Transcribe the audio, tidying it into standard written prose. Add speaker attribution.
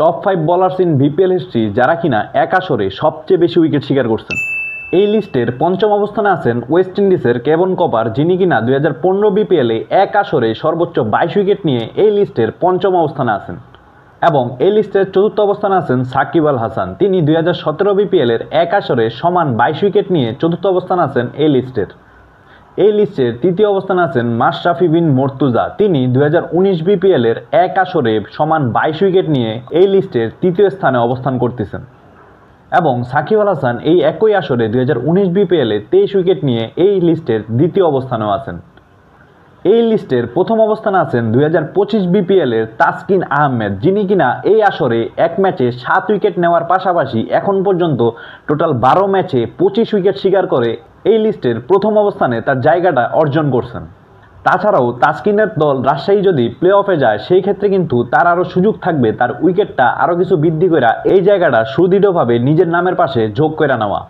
Speaker 1: Top 5 bowlers in BPL history যারা কিনা এক আসরে সবচেয়ে বেশি উইকেট শিকার করছেন। এই লিস্টের পঞ্চম অবস্থানে আছেন ওয়েস্ট ইন্ডিজের কেভন কপার, যিনি কিনা 2015 বিপিএলে এক আসরে সর্বোচ্চ 22 উইকেট নিয়ে এই লিস্টের পঞ্চম অবস্থানে আছেন। এবং এই লিস্টের চতুর্থ অবস্থানে আছেন সাকিব আল হাসান, তিনি 2017 বিপিএলের এক আসরে সমান 22 উইকেট নিয়ে চতুর্থ অবস্থানে আছেন এই লিস্টের। এই লিস্টের তৃতীয় অবস্থানে আছেন মাশরাফি বিন মর্তুজা, তিনি 2019 বিপিএলের এক আসরে সমান 22 উইকেট নিয়ে এই লিস্টের তৃতীয় স্থানে অবস্থান করতেছেন। এবং সাকিব আল হাসান এই একই আসরে 2019 বিপিএলে 23 উইকেট নিয়ে এই লিস্টের দ্বিতীয় অবস্থানেও আছেন। এই লিস্টের প্রথম অবস্থানে আছেন 2025 বিপিএলের তাসকিন আহমেদ, যিনি কিনা এই আসরে এক ম্যাচে 7 উইকেট নেওয়ার পাশাপাশি এখন পর্যন্ত টোটাল 12 ম্যাচে 25 উইকেট শিকার করে এই লিস্টের প্রথম অবস্থানে তার জায়গাটা অর্জন করছেন। তাছাড়াও তাসকিনের দল রাজশাহী যদি প্লে অফে যায় সেই ক্ষেত্রে কিন্তু তার আরও সুযোগ থাকবে তার উইকেটটা আরও কিছু বৃদ্ধি করে এই জায়গাটা সুদৃঢ়ভাবে নিজের নামের পাশে যোগ করে নেওয়া।